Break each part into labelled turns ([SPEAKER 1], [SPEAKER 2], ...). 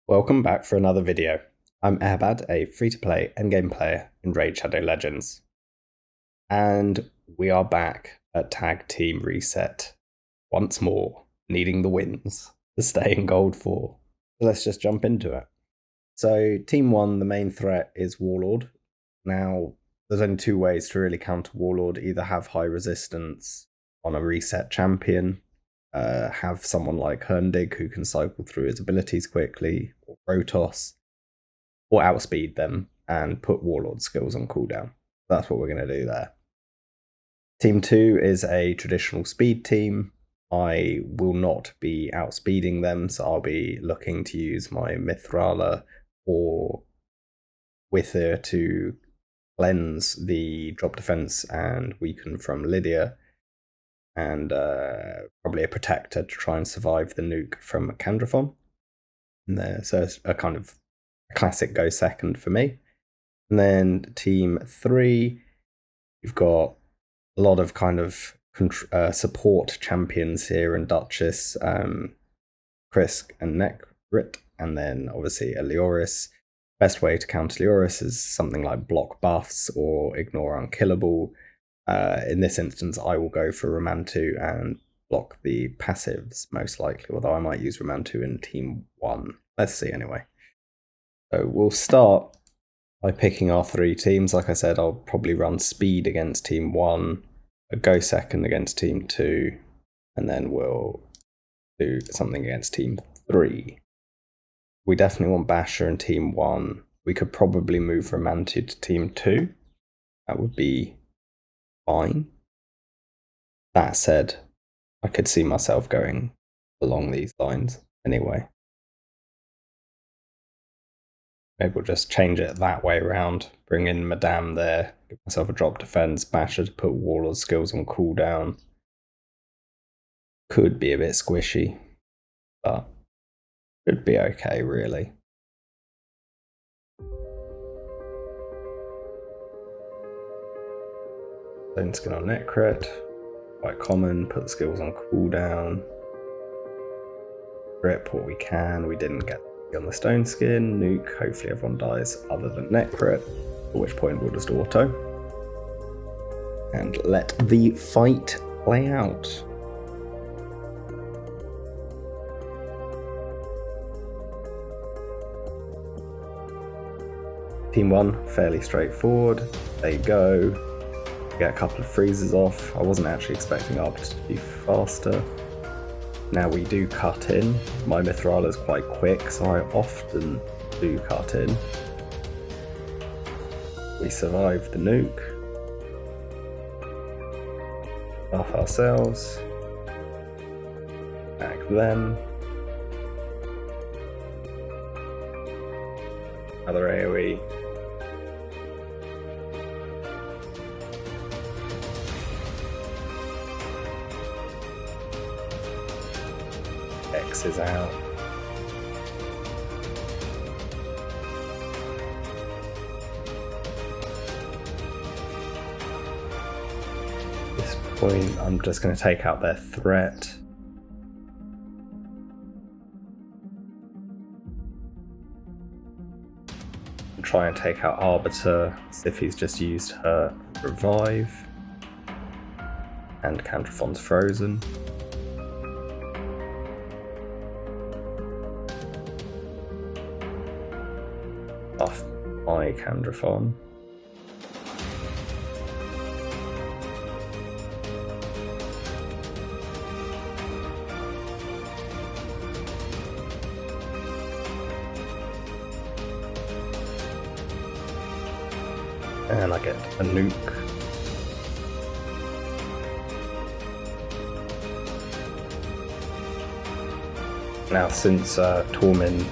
[SPEAKER 1] Welcome back for another video. I'm Airbad, a free-to-play endgame player in Raid Shadow Legends. And we are back at Tag Team Reset once more, needing the wins to stay in Gold 4. So let's just jump into it. So Team 1, the main threat is Warlord. Now, there's only two ways to really counter Warlord. Either have high resistance on a reset champion, have someone like Herndig who can cycle through his abilities quickly, or Protoss, or outspeed them and put Warlord skills on cooldown. That's what we're going to do there. Team 2 is a traditional speed team. I will not be outspeeding them, so I'll be looking to use my Mithrala or Wither to cleanse the drop defense and weaken from Lydia, and probably a protector to try and survive the nuke from Candraphon. So it's a kind of classic go second for me. And then Team 3, you've got a lot of kind of support champions here in Duchess, Krisk and Nekrit, and then obviously a Leoris. Best way to counter Leoris is something like block buffs or ignore unkillable. In this instance, I will go for Ramantu and block the passives, most likely, although I might use Ramantu in Team 1. Let's see anyway. So we'll start by picking our three teams. Like I said, I'll probably run speed against Team 1, a go second against Team 2, and then we'll do something against Team 3. We definitely want Basher in Team 1. We could probably move Ramantu to Team 2. That would be fine. That said, I could see myself going along these lines anyway. Maybe we'll just change it that way around. Bring in Madame there, give myself a drop defense, Basher to put Warlord skills on cooldown. Could be a bit squishy, but should be okay, really. Stone Skin on Nekrit, quite common, put the skills on cooldown. Grip what we can, we didn't get on the Stone Skin, nuke, hopefully everyone dies other than Nekrit, at which point we'll just auto. And let the fight play out. Team 1, fairly straightforward. There you go. Get a couple of freezes off. I wasn't actually expecting Arbiter to be faster. Now we do cut in. My Mithrala is quite quick, so I often do cut in. We survive the nuke. Buff ourselves. Back them. Another AoE. X is out. At this point, I'm just going to take out their threat. And try and take out Arbiter, as if he's just used her revive. And Candraphon's frozen. Buff my Candraphon. And I get a nuke. Now since Tormin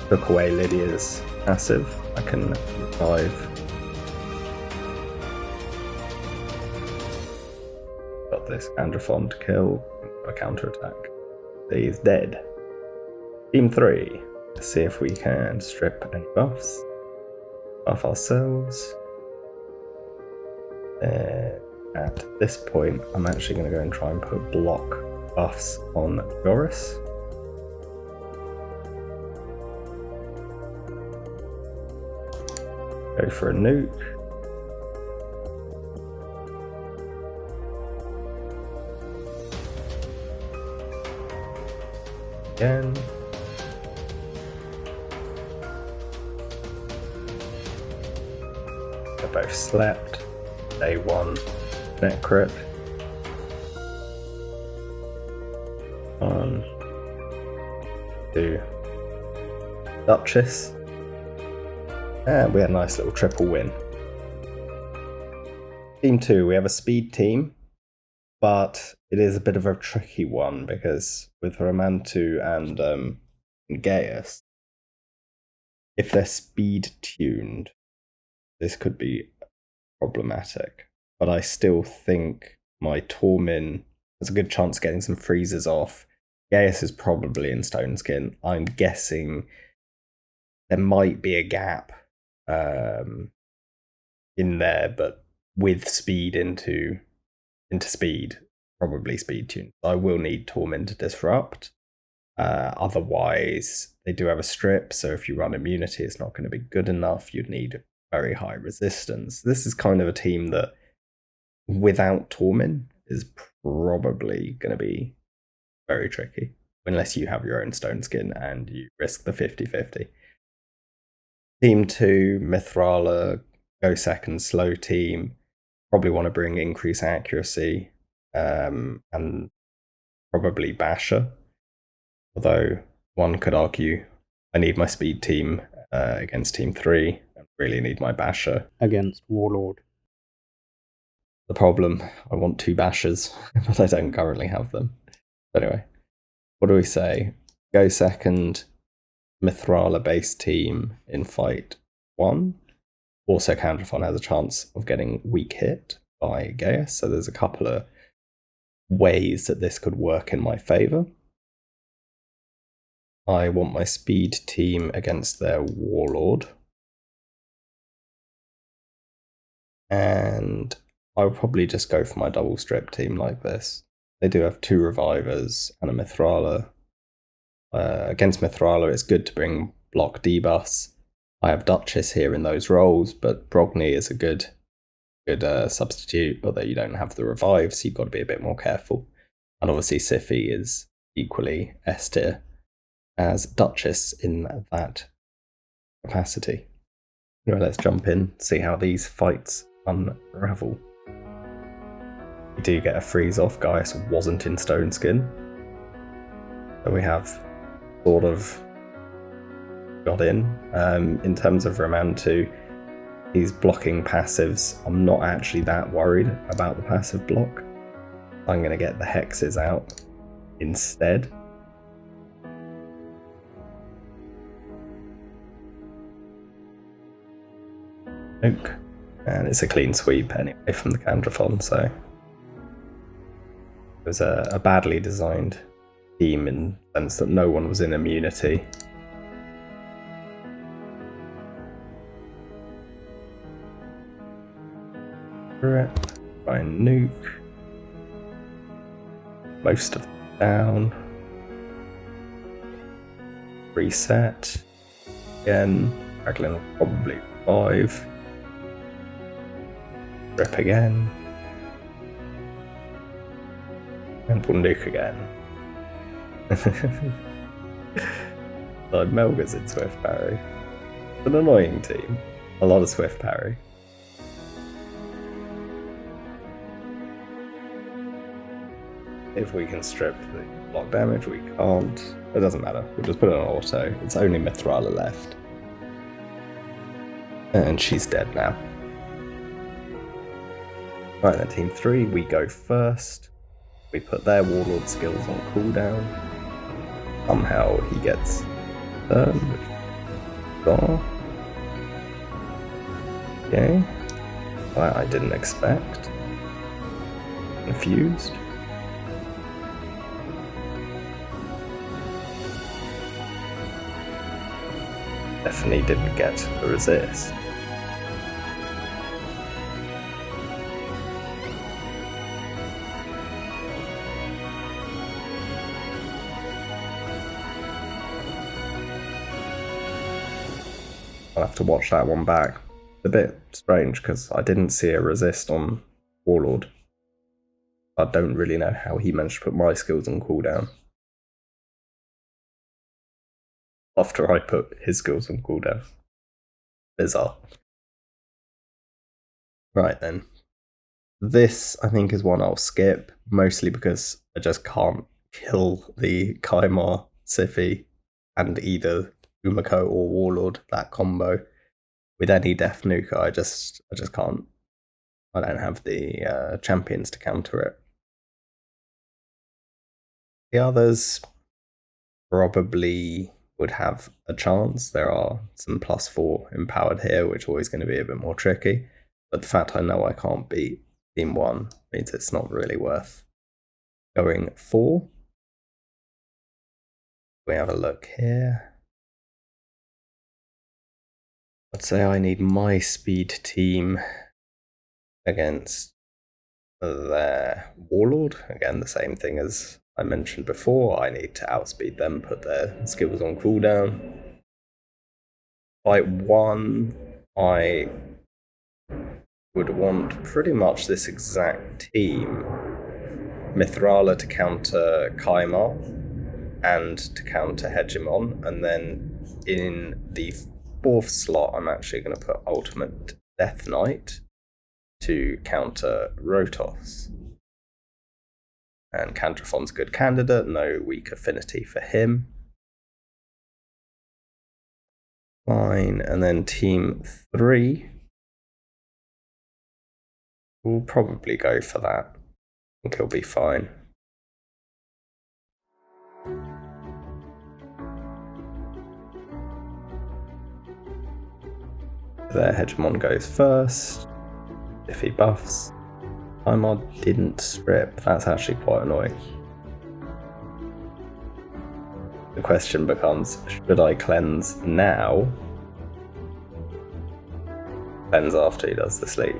[SPEAKER 1] took away Lydia's passive, I can revive. Got this Candraphon to kill, a counter-attack. He's dead. Team 3, let's see if we can strip any buffs. Buff ourselves. At this point, I'm actually going to go and try and put block buffs on Joris. Go for a nuke. Again. They both slept. Day 1, net crit. 1, 2, Duchess. And we had a nice little triple win. Team 2, we have a speed team, but it is a bit of a tricky one because with Ramantu and Gaius, if they're speed tuned, this could be problematic. But I still think my Tormin has a good chance of getting some freezes off. Gaius is probably in Stone Skin. I'm guessing there might be a gap in there, but with speed into speed, probably speed tuned. I will need Tormin to disrupt. Otherwise, they do have a strip, so if you run immunity, it's not going to be good enough. You'd need very high resistance. This is kind of a team that, without Tormin, is probably going to be very tricky, unless you have your own Stone Skin and you risk the 50-50. Team 2, Mithrala, go second, slow team. Probably want to bring increase accuracy and probably Basher. Although one could argue I need my speed team against Team 3. I really need my Basher
[SPEAKER 2] against Warlord.
[SPEAKER 1] The problem, I want 2 Bashers, but I don't currently have them. Anyway, what do we say? Go second, Mithrala base team in fight 1. Also, Counterfon has a chance of getting weak hit by Gaius, so there's a couple of ways that this could work in my favour. I want my speed team against their Warlord. And I'll probably just go for my double strip team like this. They do have 2 Revivers and a Mithrala. Against Mithrala, it's good to bring block debuffs. I have Duchess here in those roles, but Brogni is a good substitute, although you don't have the revive, so you've got to be a bit more careful. And obviously Siphi is equally S tier as Duchess in that capacity. Anyway, let's jump in, see how these fights unravel. We do get a freeze off. Gaius wasn't in Stone Skin, so we have sort of got in. In terms of Ramantu, he's blocking passives. I'm not actually that worried about the passive block. I'm going to get the hexes out instead. Oak. And it's a clean sweep anyway from the Counterfon, so it was a badly designed team in the sense that no one was in immunity. Try and nuke. Most of them down. Reset. Again. Raglan will probably revive. Rip again. And we'll nuke again. Like Melga's in Swift Parry. It's an annoying team. A lot of Swift Parry. If we can strip the block damage, we can't. It doesn't matter. We'll just put it on auto. It's only Mithrala left. And she's dead now. Right then, Team 3, we go first. We put their Warlord skills on cooldown. Somehow he gets turned. Okay. That I didn't expect. Confused. Definitely didn't get the resist. I'll have to watch that one back. a bit strange because I didn't see a resist on Warlord. I don't really know how he managed to put my skills on cooldown after I put his skills on cooldown. Bizarre. Right then. This, I think, is one I'll skip, mostly because I just can't kill the Kymar, Siphi, and either Umiko or Warlord, that combo, with any Death Nuke. I just can't. I don't have the champions to counter it. The others probably would have a chance. There are some +4 empowered here, which are always going to be a bit more tricky. But the fact I know I can't beat Team 1 means it's not really worth going for. We have a look here. I'd say I need my speed team against their Warlord. Again, the same thing as I mentioned before. I need to outspeed them, put their skills on cooldown. Fight 1, I would want pretty much this exact team. Mithrala to counter Kymar and to counter Hegemon, and then in the 4th slot I'm actually going to put Ultimate Death Knight to counter Rotos. And Candrafon's a good candidate, no weak affinity for him. Fine, and then Team 3, we'll probably go for that. I think he'll be fine. Their Hegemon goes first. If he buffs, Kymar didn't strip. That's actually quite annoying. The question becomes, should I cleanse now? Cleanse after he does the sleep.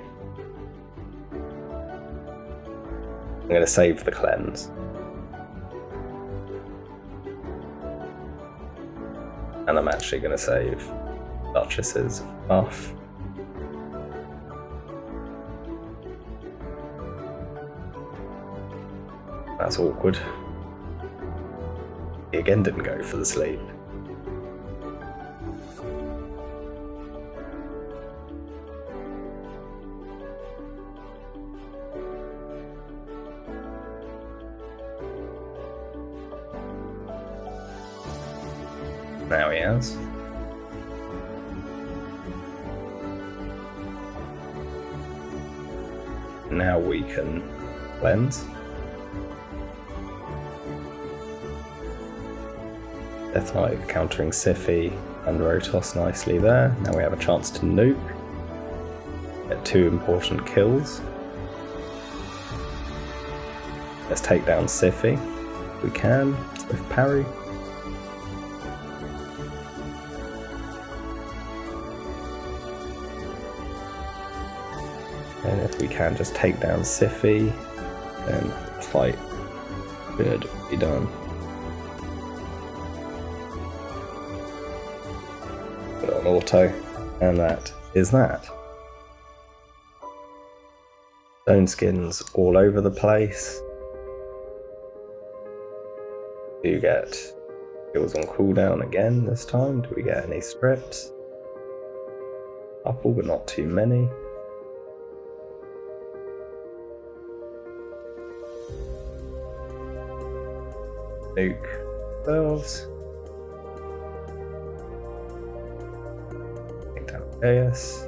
[SPEAKER 1] I'm going to save the cleanse. And I'm actually going to save Duchess's buff. That's awkward. He again didn't go for the sleep. Now he has. Now we can cleanse. Death Knight countering Siphi and Rotos nicely there. Now we have a chance to nuke. Get 2 important kills. Let's take down Siphi. If we can, with parry. And if we can just take down Siphi, then the fight should be done. Put it on auto, and that is that. Stone skins all over the place. Do you get skills on cooldown again this time? Do we get any strips? Couple, but not too many. Nuke those. Take down Gaius.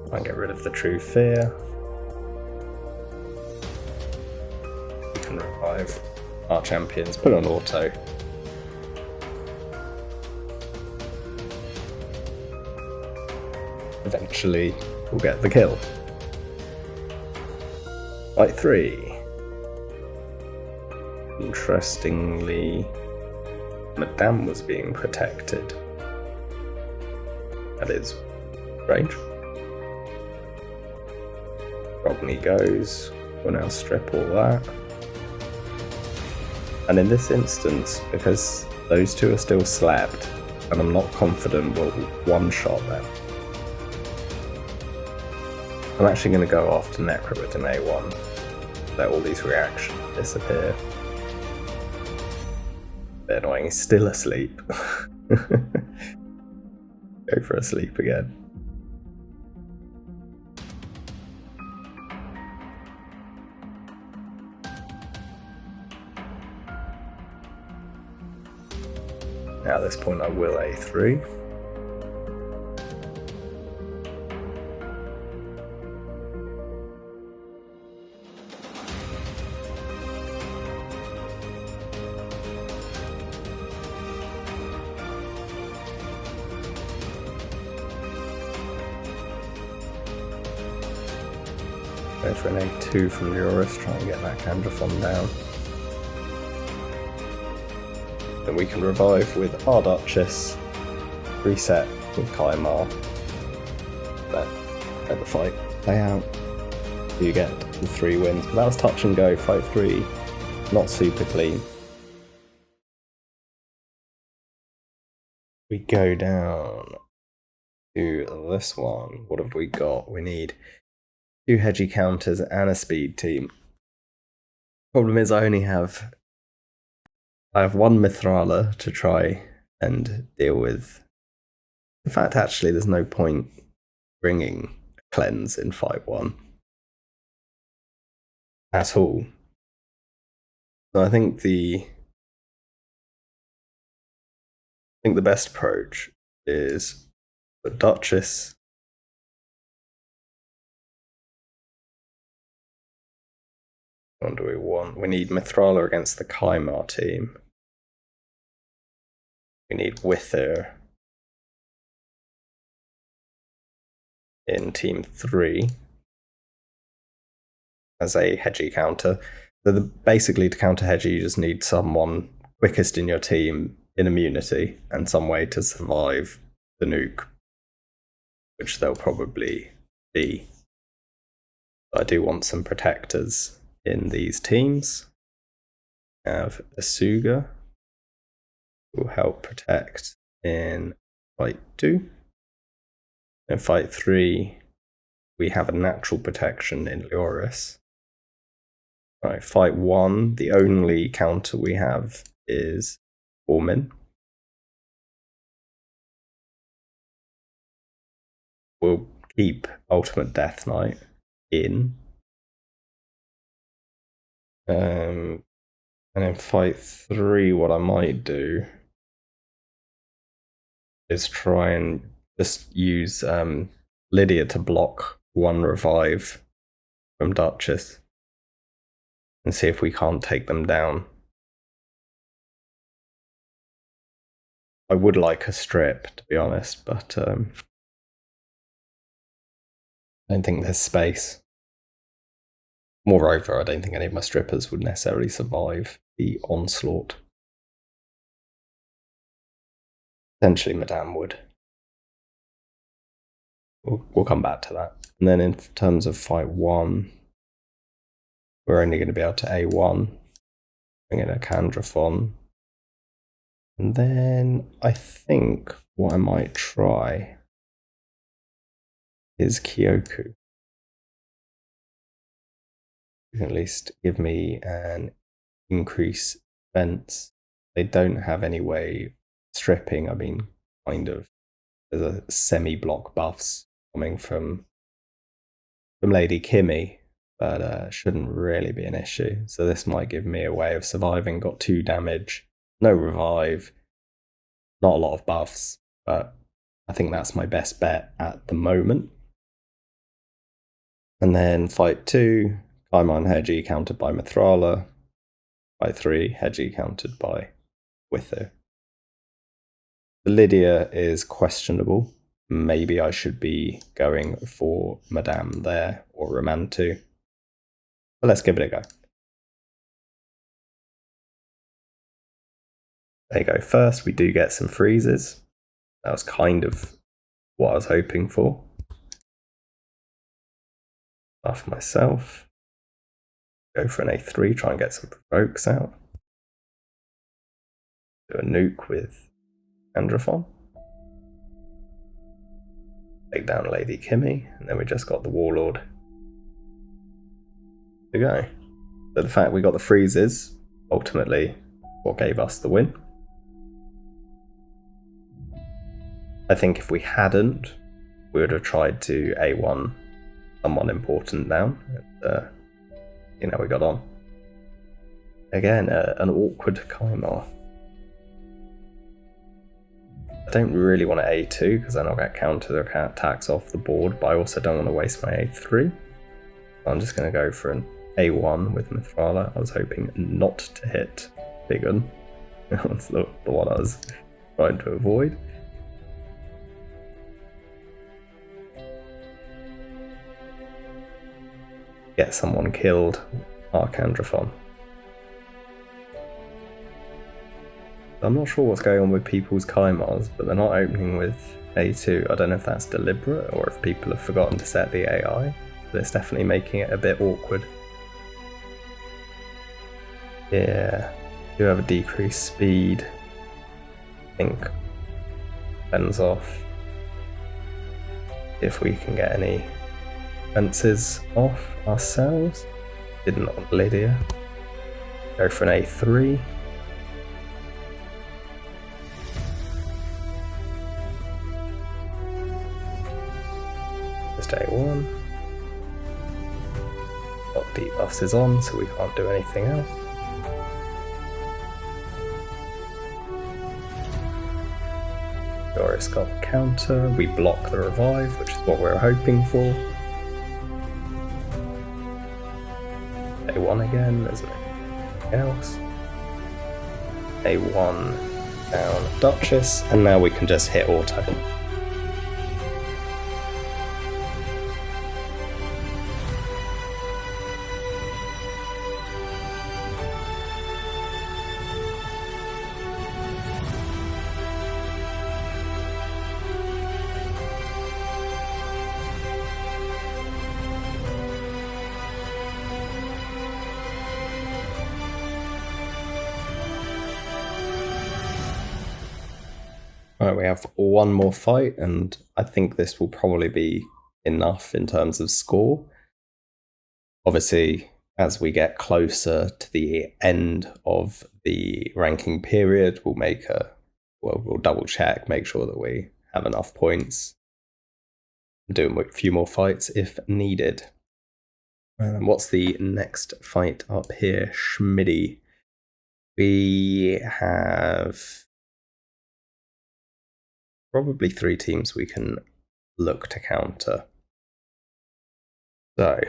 [SPEAKER 1] Try and get rid of the True Fear. We can revive our champions, put on auto. Eventually, we'll get the kill. Fight 3. Interestingly, Madame was being protected. That is strange. Rogni goes. We'll now strip all that. And in this instance, because those two are still slabbed, and I'm not confident we'll one-shot them. I'm actually going to go after Necro with an A1. Let all these reactions disappear. Bit annoying, he's still asleep. Go for a sleep again. Now at this point I will A3. Go for an A2 from Lioris, try and get that Candrafon down. Then we can revive with Arduchess, reset with Kymar. Let the fight play out. You get the 3 wins. But that was touch and go, fight 3, not super clean. We go down to this one. What have we got? We need 2 hedgy counters and a speed team. Problem is I have 1 Mithrala to try and deal with. In fact, actually, there's no point bringing a cleanse in fight 1 at all. So I think the best approach is the Duchess. What do we want? We need Mithrala against the Kymar team. We need Wither in team 3 as a hedgy counter. So basically to counter hedgy you just need someone quickest in your team in immunity and some way to survive the nuke, which they'll probably be. I do want some protectors in these teams. We have Asuga, who will help protect in fight 2. In fight 3, we have a natural protection in Lioris. Right, fight 1, the only counter we have is Ormin. We'll keep Ultimate Death Knight in. And in fight 3, what I might do is try and just use Lydia to block 1 revive from Duchess and see if we can't take them down. I would like a strip, to be honest, but I don't think there's space. Moreover, I don't think any of my strippers would necessarily survive the onslaught. Potentially Madame would. We'll come back to that. And then in terms of fight 1, we're only going to be able to A1, bring in a Candrafon. And then I think what I might try is Kyoku. You can at least give me an increase defense. They don't have any way stripping. I mean, kind of. There's a semi-block buffs coming from Lady Kimmy, but shouldn't really be an issue. So this might give me a way of surviving. Got 2 damage, no revive, not a lot of buffs, but I think that's my best bet at the moment. And then fight 2, Kymar and Hedgie countered by Mithrala. Fight 3, Hedgie countered by Wither. Lydia is questionable. Maybe I should be going for Madame there or Romantu. But let's give it a go. There you go. First, we do get some freezes. That was kind of what I was hoping for. Buff myself. Go for an A3, try and get some provokes out. Do a nuke with Candrafon. take down Lady Kimmy, and then we just got the Warlord to go. But the fact we got the freezes, ultimately what gave us the win. I think if we hadn't, we would have tried to A1 someone important down. And, we got on. Again, an awkward Kymar. I don't really want to A2 because then I'll get counter attacks off the board, but I also don't want to waste my A3. I'm just going to go for an A1 with Mithrala. I was hoping not to hit Bigun. That's the one I was trying to avoid. Get someone killed, Archandraphon. I'm not sure what's going on with people's Kymars, but they're not opening with A2. I don't know if that's deliberate or if people have forgotten to set the AI, but it's definitely making it a bit awkward. Yeah, do have a decreased speed. I think depends off if we can get any fences off ourselves. Didn't on Lydia. Go for an A3. Just A1. Got debuffs is on, so we can't do anything else. Doris got the counter. We block the revive, which is what we were hoping for. A1 again, there's nothing else. A1 down Duchess, and now we can just hit auto. Right, we have one more fight, and I think this will probably be enough in terms of score. Obviously, as we get closer to the end of the ranking period, we'll double check, make sure that we have enough points, do a few more fights if needed. What's the next fight up here? Schmidty. We have probably 3 teams we can look to counter. So,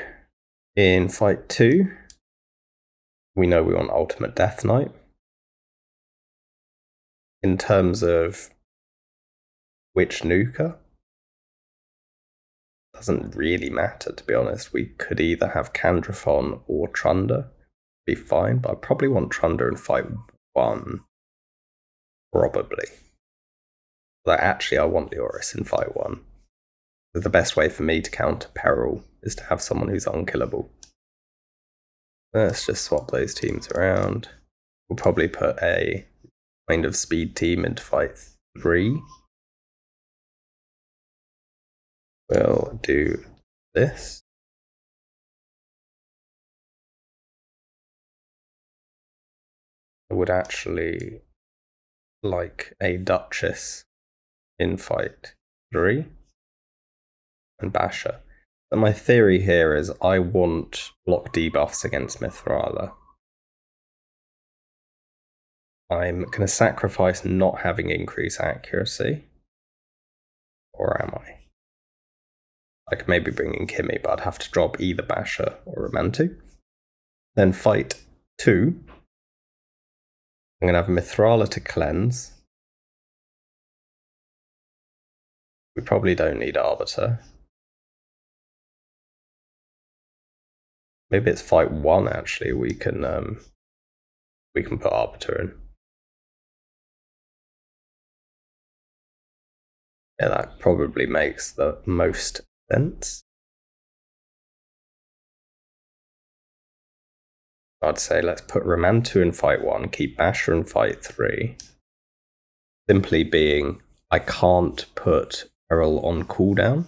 [SPEAKER 1] in fight 2, we know we want Ultimate Death Knight. In terms of which nuker, doesn't really matter, to be honest. We could either have Candraphon or Trunda, be fine, but I probably want Trunda in fight 1, probably. But actually, I want Lioris in fight 1. The best way for me to counter Peril is to have someone who's unkillable. Let's just swap those teams around. We'll probably put a kind of speed team into fight 3. We'll do this. I would actually like a Duchess in fight 3 and Basher. So my theory here is I want block debuffs against Mithrala. I'm going to sacrifice not having increased accuracy. Or am I? I could maybe bring in Kimmy, but I'd have to drop either Basher or Ramantu. Then fight 2. I'm going to have Mithrala to cleanse. We probably don't need Arbiter. Maybe it's fight 1 actually. We can put Arbiter in. Yeah, that probably makes the most sense. I'd say let's put Ramantu in fight 1, keep Basher in fight 3. Simply being, I can't put Peril on cooldown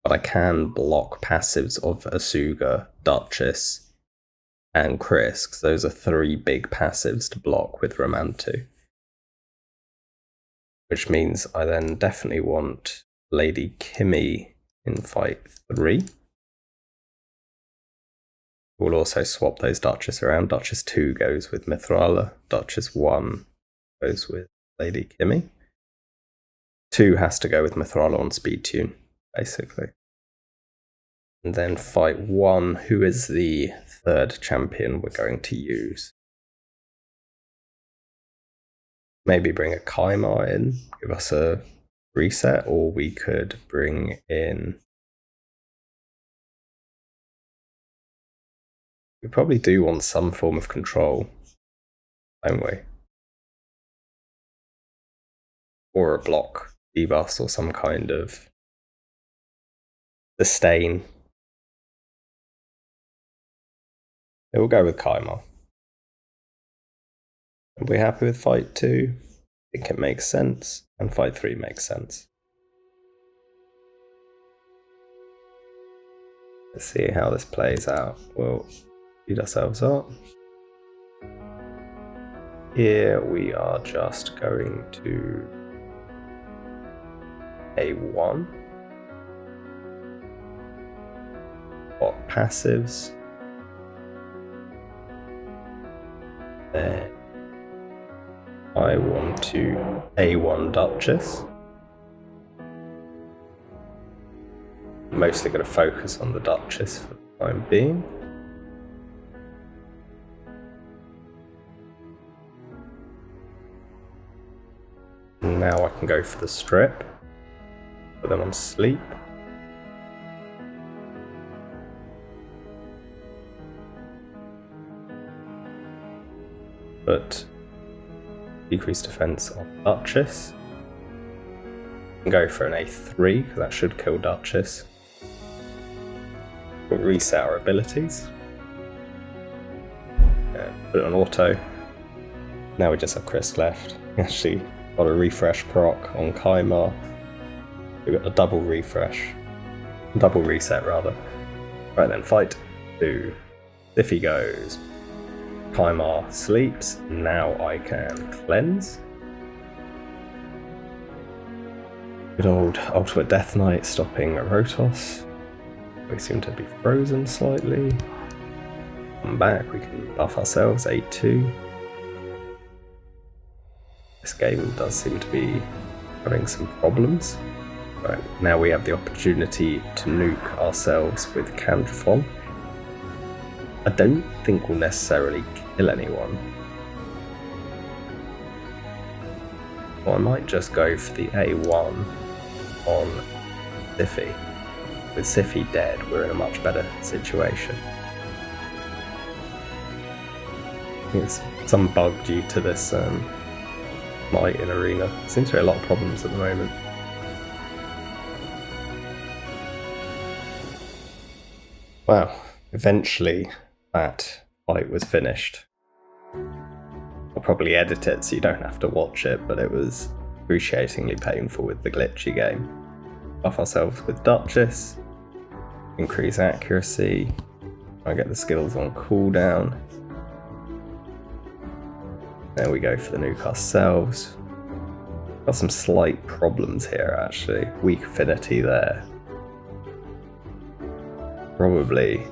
[SPEAKER 1] but I can block passives of Asuga, Duchess, and Chris, because those are 3 big passives to block with Ramantu. Which means I then definitely want Lady Kimmy in fight 3. We'll also swap those Duchess around. Duchess 2 goes with Mithrala. Duchess 1 goes with Lady Kimmy. 2 has to go with Mithrala on speed tune, basically. And then fight 1, who is the 3rd champion we're going to use? Maybe bring a Kaimar in, give us a reset, or we could bring in... We probably do want some form of control, don't we? Or a block debuff or some kind of sustain. It will go with Kaimar. Are we happy with fight 2? I think it makes sense, and fight 3 makes sense. Let's see how this plays out. We'll speed ourselves up. Here we are just going to A1. Got passives. Then I want to A1 Duchess. Mostly going to focus on the Duchess for the time being. Now I can go for the strip. Put them on sleep. Put decreased defense on Duchess. And go for an A3, because that should kill Duchess. We'll reset our abilities. And put it on auto. Now we just have Chris left. Actually got a refresh proc on Kaimar. We've got a double refresh. Double reset, rather. Right then, fight 2. Siffi goes. Kaimar sleeps. Now I can cleanse. Good old Ultimate Death Knight stopping Rotos. We seem to be frozen slightly. Come back, we can buff ourselves, A2. This game does seem to be having some problems. Right, now we have the opportunity to nuke ourselves with Candraphon. I don't think we'll necessarily kill anyone. Well, I might just go for the A1 on Siffi. With Siffi dead, we're in a much better situation. It's some bug due to this might in Arena. Seems to be a lot of problems at the moment. Wow, eventually that fight was finished. I'll probably edit it so you don't have to watch it, but it was excruciatingly painful with the glitchy game. Buff ourselves with Duchess, increase accuracy, I get the skills on cooldown. There we go for the nuke ourselves. Got some slight problems here actually. Weak affinity there. Probably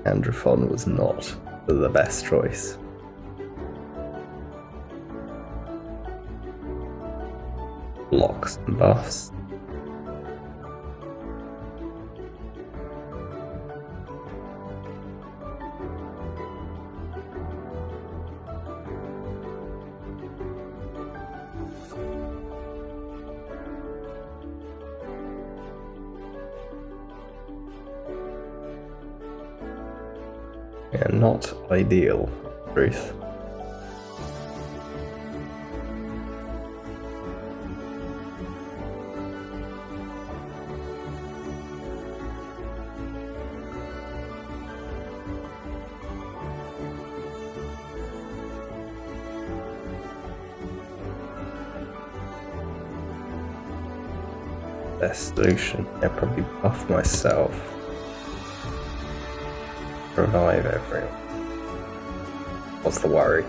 [SPEAKER 1] Candraphon was not the best choice. Blocks and buffs. Yeah, not ideal, truth. best solution. Yeah, probably buff myself. Revive everyone. What's the worry?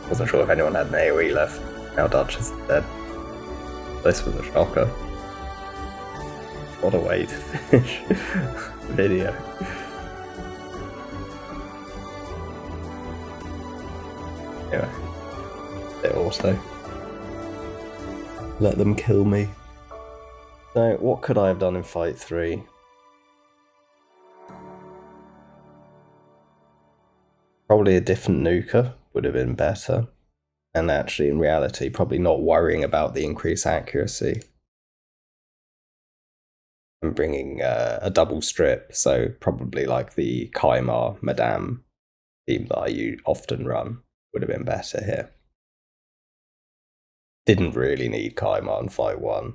[SPEAKER 1] Wasn't sure if anyone had an AoE left. Now Dutch is dead. This was a shocker. What a way to finish the video. Anyway, hit auto. Let them kill me. So, what could I have done in fight 3? Probably a different nuker would have been better. And actually, in reality, probably not worrying about the increased accuracy. I'm bringing a double strip, so probably like the Kaimar Madame theme that I often run would have been better here. Didn't really need Kaimar in fight 1.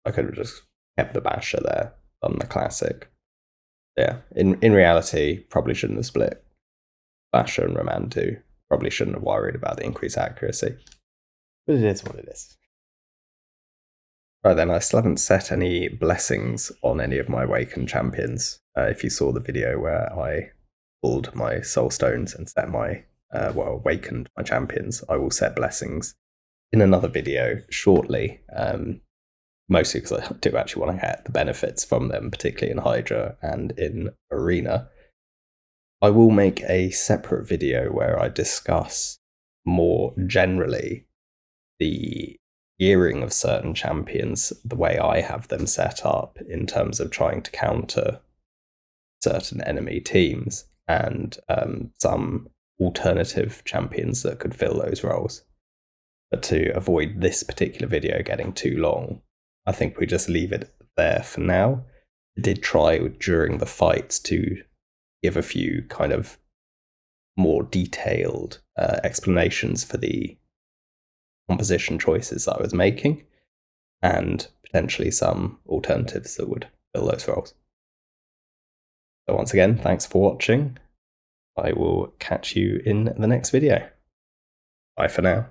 [SPEAKER 1] I could have just kept the Basher there, done the classic. Yeah, in reality, probably shouldn't have split Basher and Ramandu. Probably shouldn't have worried about the increased accuracy. But it is what it is. Right then, I still haven't set any blessings on any of my Awakened champions. If you saw the video where I pulled my soul stones and set my, awakened my champions, I will set blessings in another video shortly. Mostly because I do actually want to get the benefits from them, particularly in Hydra and in Arena. I will make a separate video where I discuss more generally the gearing of certain champions, the way I have them set up in terms of trying to counter certain enemy teams, and some alternative champions that could fill those roles. But to avoid this particular video getting too long, I think we just leave it there for now. I did try during the fights to give a few kind of more detailed explanations for the composition choices that I was making, and potentially some alternatives that would fill those roles. So once again, thanks for watching. I will catch you in the next video. Bye for now.